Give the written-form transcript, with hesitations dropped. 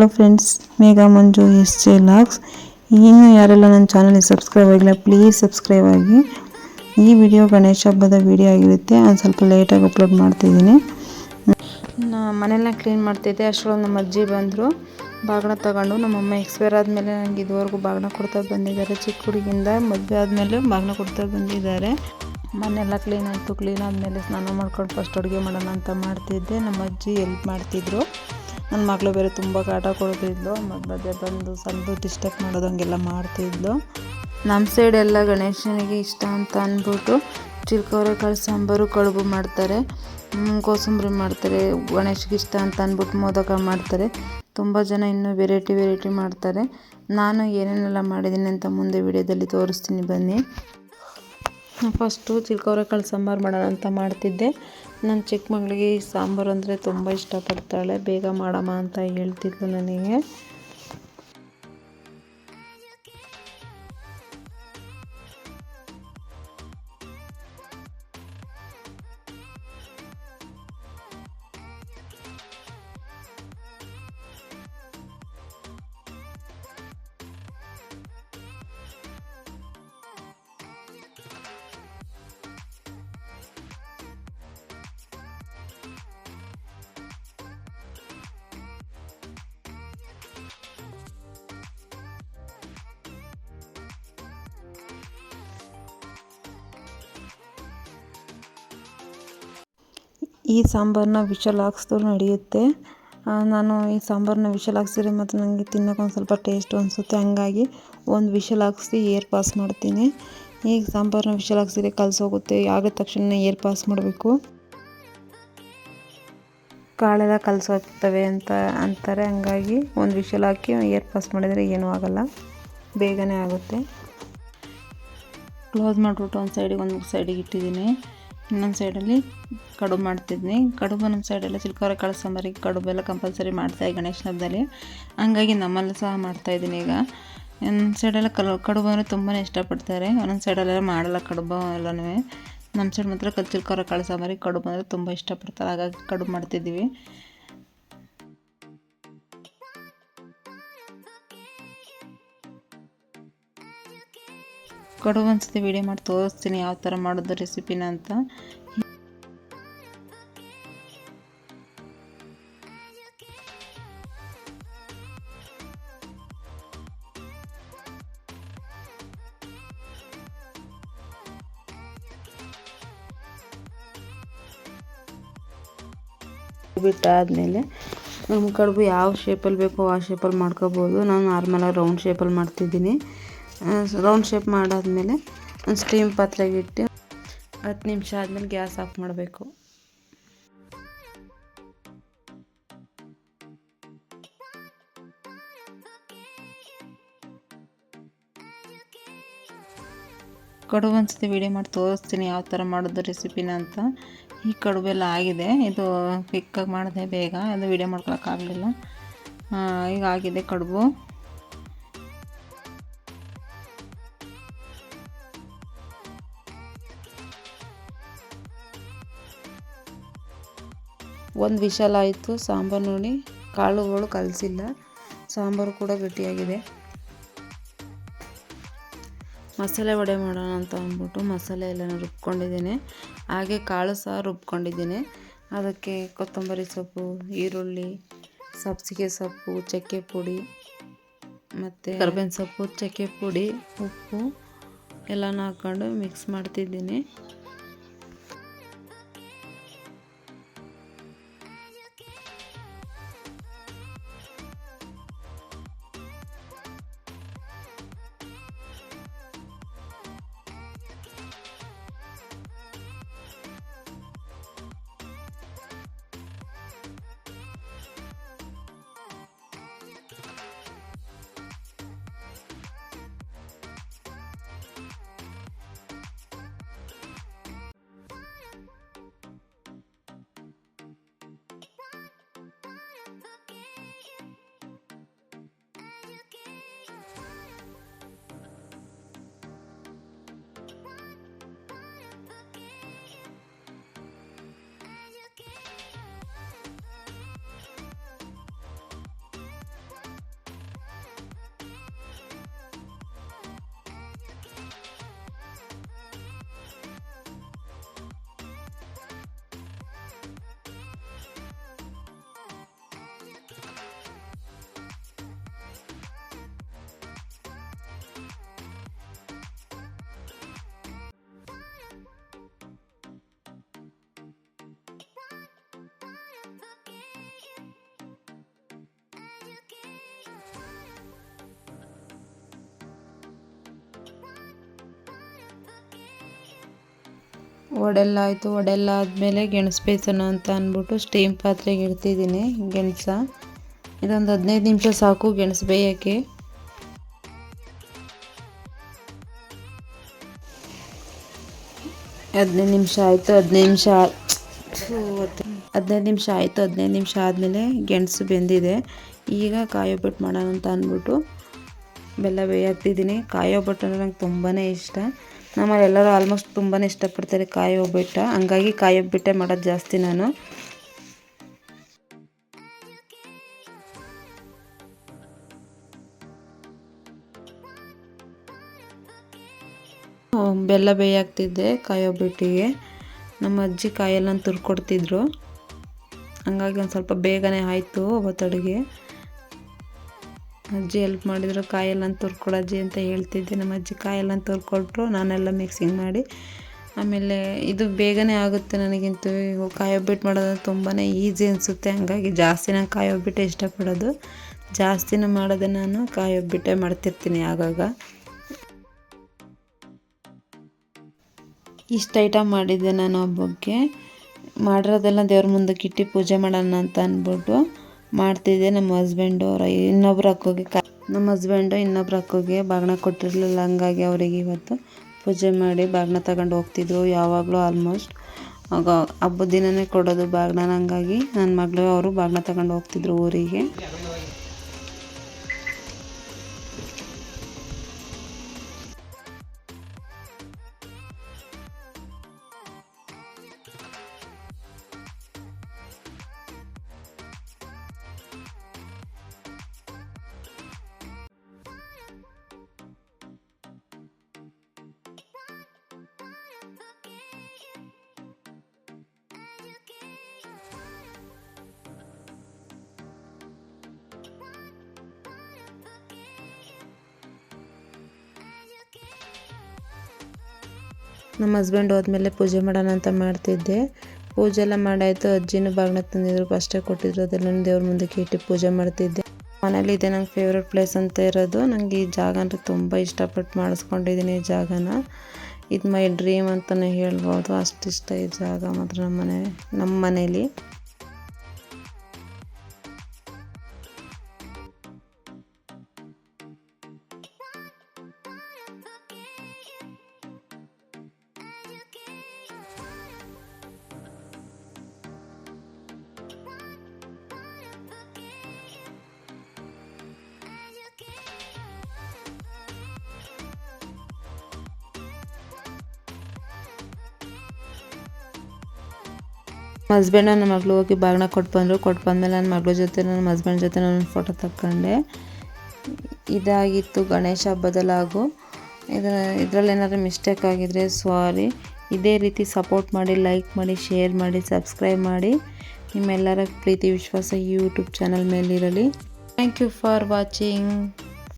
Hello friends, Megha ಮಂಜು S J logs. ಇನ್ನೂ ಯಾರೆಲ್ಲ ನನ್ನ ಚಾನಲ್ಗೆ ಸಬ್ಸ್ಕ್ರೈಬ್ ಆಗಿಲ್ಲ ಪ್ಲೀಸ್ ಸಬ್ಸ್ಕ್ರೈಬ್ ಆಗಿ. ಈ ವಿಡಿಯೋ ಗಣೇಶ ಹಬ್ಬದ ವಿಡಿಯೋ ಆಗಿರುತ್ತೆ. ಒಂದು ಸ್ವಲ್ಪ ಲೇಟಾಗಿ ಅಪ್ಲೋಡ್ ಮಾಡ್ತಿದ್ದೀನಿ. ಮನೆಯೆಲ್ಲ ಕ್ಲೀನ್ ಮಾಡ್ತಿದ್ದೆ. ಅಷ್ಟರೊಳಗೆ ನಮ್ಮ ಅಜ್ಜಿ ಬಂದರು. ಬಾಗಿಣ ತಗೊಂಡು ನಮ್ಮಮ್ಮ ಎಕ್ಸ್ಪೈರ್ ಆದಮೇಲೆ ನನಗೆ ಇದುವರೆಗೂ ಬಾಗಿಣ ಕೊಡ್ತಾ ಬಂದಿದ್ದಾರೆ. ಚಿಕ್ಕ ಹುಡುಗಿಯಿಂದ ಮದುವೆ ಆದಮೇಲೆ ಬಾಗಿಣ ಕೊಡ್ತಾ ಬಂದಿದ್ದಾರೆ. ಮನೆಯೆಲ್ಲ ಕ್ಲೀನ್ ಆಯಿತು. ಕ್ಲೀನ್ ಆದಮೇಲೆ ಸ್ನಾನ ಮಾಡ್ಕೊಂಡು ಫಸ್ಟ್ ಅಡುಗೆ ಮಾಡೋಣ ಅಂತ ಮಾಡ್ತಿದ್ದೆ. ನಮ್ಮ ಅಜ್ಜಿ ಹೆಲ್ಪ್ ಮಾಡ್ತಿದ್ರು. ನನ್ನ ಮಗಳು ಬೇರೆ ತುಂಬ ಕಾಟ ಕೊಡ್ತಿದ್ಲು. ಮಧ್ಯೆ ಬಂದು ಸ್ವಲ್ಪ ಡಿಸ್ಟರ್ಬ್ ಮಾಡೋದಂಗೆಲ್ಲ ಮಾಡ್ತಿದ್ಲು. ನಮ್ಮ ಸೈಡೆಲ್ಲ ಗಣೇಶನಿಗೆ ಇಷ್ಟ ಅಂತ ಅಂದ್ಬಿಟ್ಟು ಚಿಲ್ಕವರೆಕಾಳು ಸಾಂಬಾರು, ಕಡುಬು ಮಾಡ್ತಾರೆ, ಕೋಸಂಬರಿ ಮಾಡ್ತಾರೆ. ಗಣೇಶಗೆ ಇಷ್ಟ ಅಂತ ಅಂದ್ಬಿಟ್ಟು ಮೋದಕ ಮಾಡ್ತಾರೆ. ತುಂಬ ಜನ ಇನ್ನೂ ವೆರೈಟಿ ಮಾಡ್ತಾರೆ. ನಾನು ಏನೇನೆಲ್ಲ ಮಾಡಿದ್ದೀನಿ ಅಂತ ಮುಂದೆ ವಿಡಿಯೋದಲ್ಲಿ ತೋರಿಸ್ತೀನಿ ಬನ್ನಿ. ಫಸ್ಟು ಚಿಲ್ಕವರೆಕಾಳು ಸಾಂಬಾರು ಮಾಡೋಣ ಅಂತ ಮಾಡ್ತಿದ್ದೆ. ನನ್ನ ಚಿಕ್ಕ ಮಗಳಿಗೆ ಈ ಸಾಂಬಾರು ಅಂದರೆ ತುಂಬ ಇಷ್ಟಪಡ್ತಾಳೆ. ಬೇಗ ಮಾಡಮ್ಮ ಅಂತ ಹೇಳ್ತಿದ್ಲು ನನಗೆ. ಈ ಸಾಂಬಾರನ್ನ ವಿಷಲ್ ಹಾಕ್ಸಿದ್ರು ನಡೆಯುತ್ತೆ. ನಾನು ಈ ಸಾಂಬಾರನ್ನ ವಿಷಲ್ ಹಾಕ್ಸಿದ್ರೆ ಮತ್ತು ನನಗೆ ತಿನ್ನೋಕೆ ಒಂದು ಸ್ವಲ್ಪ ಟೇಸ್ಟ್ ಅನಿಸುತ್ತೆ. ಹಂಗಾಗಿ ಒಂದು ವಿಷಲ್ ಹಾಕ್ಸಿ ಏರ್ ಪಾಸ್ ಮಾಡ್ತೀನಿ. ಈಗ ಸಾಂಬಾರನ್ನ ವಿಷಲ್ ಹಾಕ್ಸಿದ್ರೆ ಕಲಸೋಗುತ್ತೆ. ಆಗಿದ ತಕ್ಷಣ ಏರ್ ಪಾಸ್ ಮಾಡಬೇಕು. ಕಾಳೆಲ್ಲ ಕಲಸೋಗ್ತವೆ ಅಂತ ಅಂತಾರೆ. ಹಂಗಾಗಿ ಒಂದು ವಿಷಲ್ ಹಾಕಿ ಏರ್ ಪಾಸ್ ಮಾಡಿದರೆ ಏನೂ ಆಗೋಲ್ಲ, ಬೇಗನೆ ಆಗುತ್ತೆ. ಕ್ಲೋಸ್ ಮಾಡಿಬಿಟ್ಟು ಒಂದು ಸೈಡಿಗೆ ಇಟ್ಟಿದ್ದೀನಿ. ಇನ್ನೊಂದು ಸೈಡಲ್ಲಿ ಕಡುಬು ಮಾಡ್ತಿದ್ದೀನಿ. ಕಡುಬು ನಮ್ಮ ಸೈಡೆಲ್ಲ ಚಿಲ್ಕವರೆಕಾಳು ಸಾಂಬಾರಿಗೆ ಕಡುಬೆಲ್ಲ ಕಂಪಲ್ಸರಿ ಮಾಡ್ತಾರೆ ಗಣೇಶನ ಹಬ್ಬದಲ್ಲಿ. ಹಂಗಾಗಿ ನಮ್ಮಲ್ಲೂ ಸಹ ಮಾಡ್ತಾಯಿದ್ದೀನಿ. ಈಗ ನಮ್ಮ ಸೈಡೆಲ್ಲ ಕಡುಬು ಅಂದರೆ ತುಂಬಾ ಇಷ್ಟಪಡ್ತಾರೆ. ಒಂದೊಂದು ಸೈಡಲ್ಲೆಲ್ಲ ಮಾಡಲ್ಲ ಕಡುಬು ಎಲ್ಲನೂ. ನಮ್ಮ ಸೈಡ್ ಮಾತ್ರ ಚಿಲ್ಕವರೆಕಾಳು ಸಾಂಬಾರಿಗೆ ಕಡುಬು ಅಂದರೆ ತುಂಬ ಇಷ್ಟಪಡ್ತಾರೆ. ಹಾಗಾಗಿ ಕಡುಬು ಮಾಡ್ತಿದ್ದೀವಿ. ಕಡುಬು ಒಂದ್ಸತಿ ವಿಡಿಯೋ ಮಾಡಿ ತೋರಿಸ್ತೀನಿ ಯಾವ ಥರ ಮಾಡೋದು ರೆಸಿಪಿನ ಅಂತ. ಬಿಟ್ಟಾದಮೇಲೆ ನಮ್ಮ ಕಡುಬು ಯಾವ ಶೇಪಲ್ಲಿ ಬೇಕೋ ಆ ಶೇಪಲ್ಲಿ ಮಾಡ್ಕೋಬೋದು. ನಾನು ನಾರ್ಮಲಾಗಿ ರೌಂಡ್ ಶೇಪಲ್ಲಿ ಮಾಡ್ತಿದ್ದೀನಿ. ರೌಂಡ್ ಶೇಪ್ ಮಾಡಾದಮೇಲೆ ಒಂದು ಸ್ಟೀಮ್ ಪಾತ್ರೆಗೆ ಇಟ್ಟು 10 ನಿಮಿಷ ಆದಮೇಲೆ ಗ್ಯಾಸ್ ಆಫ್ ಮಾಡಬೇಕು. ಕಡುಬು ಒಂದ್ಸತಿ ವಿಡಿಯೋ ಮಾಡಿ ತೋರಿಸ್ತೀನಿ ಯಾವ ಥರ ಮಾಡೋದು ರೆಸಿಪಿನ ಅಂತ. ಈ ಕಡುಬೆಲ್ಲ ಆಗಿದೆ. ಇದು ಕ್ವಿಕ್ಕಾಗಿ ಮಾಡಿದೆ ಬೇಗ, ಅದು ವಿಡಿಯೋ ಮಾಡ್ಕೊಳಕ್ಕಾಗಲಿಲ್ಲ. ಈಗ ಆಗಿದೆ ಕಡುಬು. ಒಂದು ವಿಷಲ್ ಆಯಿತು. ಸಾಂಬಾರು ನೋಡಿ ಕಾಳುಗಳು ಕಲಸಿಲ್ಲ, ಸಾಂಬಾರು ಕೂಡ ಗಟ್ಟಿಯಾಗಿದೆ. ಮಸಾಲೆ ವಡೆ ಮಾಡೋಣ ಅಂತ ಅಂದ್ಬಿಟ್ಟು ಮಸಾಲೆ ಎಲ್ಲನೂ ರುಬ್ಕೊಂಡಿದ್ದೀನಿ. ಹಾಗೆ ಕಾಳು ಸಹ ರುಬ್ಕೊಂಡಿದ್ದೀನಿ. ಅದಕ್ಕೆ ಕೊತ್ತಂಬರಿ ಸೊಪ್ಪು, ಈರುಳ್ಳಿ, ಸಬ್ಸಿಗೆ ಸೊಪ್ಪು, ಚಕ್ಕೆ ಪುಡಿ ಮತ್ತು ಕರ್ಬೇವಿನ ಸೊಪ್ಪು, ಚಕ್ಕೆ ಪುಡಿ, ಉಪ್ಪು ಎಲ್ಲನೂ ಹಾಕ್ಕೊಂಡು ಮಿಕ್ಸ್ ಮಾಡ್ತಿದ್ದೀನಿ. ಒಡೆಲ್ಲ ಆಯಿತು. ಒಡೆಲ್ಲ ಆದಮೇಲೆ ಗೆಣಸು ಬೇಯಿಸೋಣ ಅಂತ ಅಂದ್ಬಿಟ್ಟು ಸ್ಟೀಮ್ ಪಾತ್ರೆಗೆ ಇಡ್ತಿದ್ದೀನಿ ಗೆಣಸ. ಇದೊಂದು 15 ನಿಮಿಷ ಸಾಕು ಗೆಣಸು ಬೇಯೋಕ್ಕೆ. ಹದಿನೈದು ನಿಮಿಷ ಆಯಿತು. 15 ನಿಮಿಷ ಆದಮೇಲೆ ಗೆಣಸು ಬೆಂದಿದೆ. ಈಗ ಕಾಯಿ ಒಬ್ಬಟ್ಟು ಮಾಡೋಣ ಅಂತ ಅಂದ್ಬಿಟ್ಟು ಬೆಲ್ಲ ಬೇಯಾಕ್ತಿದ್ದೀನಿ. ಕಾಯಿ ಒಬ್ಬಟ್ಟು ಅಂದರೆ ನಂಗೆ ತುಂಬಾ ಇಷ್ಟ. ನಮ್ಮಲ್ಲಿ ಎಲ್ಲರೂ ಆಲ್ಮೋಸ್ಟ್ ತುಂಬಾ ಇಷ್ಟಪಡ್ತಾರೆ ಕಾಯಿ ಒಬ್ಬಟ್ಟು. ಹಂಗಾಗಿ ಕಾಯಿ ಒಬ್ಬಟ್ಟೆ ಮಾಡೋದು ಜಾಸ್ತಿ ನಾನು. ಬೆಲ್ಲ ಬೇಯಾಕ್ತಿದ್ದೆ ಕಾಯಿ ಒಬ್ಬಟ್ಟಿಗೆ. ನಮ್ಮ ಅಜ್ಜಿ ಕಾಯೆಲ್ಲ ತುರ್ಕೊಡ್ತಿದ್ರು. ಹಂಗಾಗಿ ಒಂದು ಸ್ವಲ್ಪ ಬೇಗನೆ ಆಯಿತು ಅವತ್ತು ಅಡುಗೆ. ಅಜ್ಜಿ ಹೆಲ್ಪ್ ಮಾಡಿದ್ರು, ಕಾಯೆಲ್ಲ ತುರ್ಕೊಡಜ್ಜಿ ಅಂತ ಹೇಳ್ತಿದ್ದೆ. ನಮ್ಮ ಅಜ್ಜಿ ಕಾಯೆಲ್ಲ ತುರ್ಕೊಟ್ರು, ನಾನೆಲ್ಲ ಮಿಕ್ಸಿಂಗ್ ಮಾಡಿ. ಆಮೇಲೆ ಇದು ಬೇಗನೆ ಆಗುತ್ತೆ ನನಗಂತೂ. ಕಾಯಿ ಒಬ್ಬಟ್ಟು ಮಾಡೋದು ತುಂಬಾ ಈಸಿ ಅನಿಸುತ್ತೆ. ಹಂಗಾಗಿ ಜಾಸ್ತಿ ನಾನು ಕಾಯಿ ಒಬ್ಬಟ್ಟೆ ಇಷ್ಟಪಡೋದು. ಜಾಸ್ತಿನೂ ಮಾಡೋದೆ ನಾನು ಕಾಯಿ ಒಬ್ಬಟ್ಟೆ ಮಾಡ್ತಿರ್ತೀನಿ ಆಗಾಗ. ಇಷ್ಟು ಐಟಮ್ ಮಾಡಿದ್ದೆ ನಾನು ಹಬ್ಬಕ್ಕೆ. ಮಾಡಿರೋದೆಲ್ಲ ದೇವ್ರ ಮುಂದಕ್ಕೆ ಇಟ್ಟು ಪೂಜೆ ಮಾಡೋಣ ಅಂತ ಅಂದ್ಬಿಟ್ಟು ಮಾಡ್ತಿದ್ದೆ. ನಮ್ಮ ಹಸ್ಬೆಂಡು ಇನ್ನೊಬ್ರು ಅಕ್ಕೋಗೆ ಬಾಗಿನ ಕೊಟ್ಟಿರಲಿಲ್ಲ. ಹಂಗಾಗಿ ಅವರಿಗೆ ಇವತ್ತು ಪೂಜೆ ಮಾಡಿ ಬಾಗಿನ ತಗೊಂಡು ಹೋಗ್ತಿದ್ರು. ಯಾವಾಗಲೂ ಆಲ್ಮೋಸ್ಟ್ ಆಗ ಹಬ್ಬದ ದಿನವೇ ಕೊಡೋದು ಬಾಗಿನ. ಹಂಗಾಗಿ ನನ್ನ ಮಗಳು ಅವರು ಬಾಗಿನ ತಗೊಂಡು ಹೋಗ್ತಿದ್ರು ಊರಿಗೆ. ನಮ್ಮ ಹಸ್ಬೆಂಡ್ ಹೋದ್ಮೇಲೆ ಪೂಜೆ ಮಾಡೋಣ ಅಂತ ಮಾಡ್ತಿದ್ದೆ. ಪೂಜೆ ಎಲ್ಲ ಮಾಡಾಯಿತು. ಅಜ್ಜಿನೂ ಬಾಗಿನ ತಂದಿದ್ರು, ಫಸ್ಟೇ ಕೊಟ್ಟಿದ್ರು. ಅದೆಲ್ಲ ದೇವ್ರ ಮುಂದಕ್ಕೆ ಇಟ್ಟು ಪೂಜೆ ಮಾಡ್ತಿದ್ದೆ. ಮನೇಲಿ ಇದೆ ನಂಗೆ ಫೇವ್ರೆಟ್ ಪ್ಲೇಸ್ ಅಂತ ಇರೋದು. ನನಗೆ ಈ ಜಾಗ ಅಂದರೆ ತುಂಬ ಇಷ್ಟಪಟ್ಟು ಮಾಡಿಸ್ಕೊಂಡಿದ್ದೀನಿ ಈ ಜಾಗನ. ಇದು ಮೈ ಡ್ರೀಮ್ ಅಂತಲೇ ಹೇಳ್ಬೋದು. ಅಷ್ಟಿಷ್ಟ ಈ ಜಾಗ ಮಾತ್ರ ನಮ್ಮ ಮನೇಲಿ. ಹಸ್ಬೆಂಡ್ ನನ್ನ ಮಗಳು ಹೋಗಿ ಬಾಗಿನ ಕೊಟ್ಟು ಬಂದಮೇಲೆ ನನ್ನ ಮಗಳ ಜೊತೆ ನನ್ನ ಹಸ್ಬೆಂಡ್ ಜೊತೆ ನಾನು ಫೋಟೋ ತಕ್ಕೊಂಡೆ. ಇದಾಗಿತ್ತು ಗಣೇಶ ಹಬ್ಬದಲ್ಲಾಗು. ಇದರಲ್ಲಿ ಏನಾದರೂ ಮಿಸ್ಟೇಕ್ ಆಗಿದ್ರೆ ಸಾರಿ. ಇದೇ ರೀತಿ ಸಪೋರ್ಟ್ ಮಾಡಿ, ಲೈಕ್ ಮಾಡಿ, ಶೇರ್ ಮಾಡಿ, ಸಬ್ಸ್ಕ್ರೈಬ್ ಮಾಡಿ. ನಿಮ್ಮೆಲ್ಲರ ಪ್ರೀತಿ ವಿಶ್ವಾಸ ಈ ಯೂಟ್ಯೂಬ್ ಚಾನಲ್ ಮೇಲಿರಲಿ. Thank you for watching.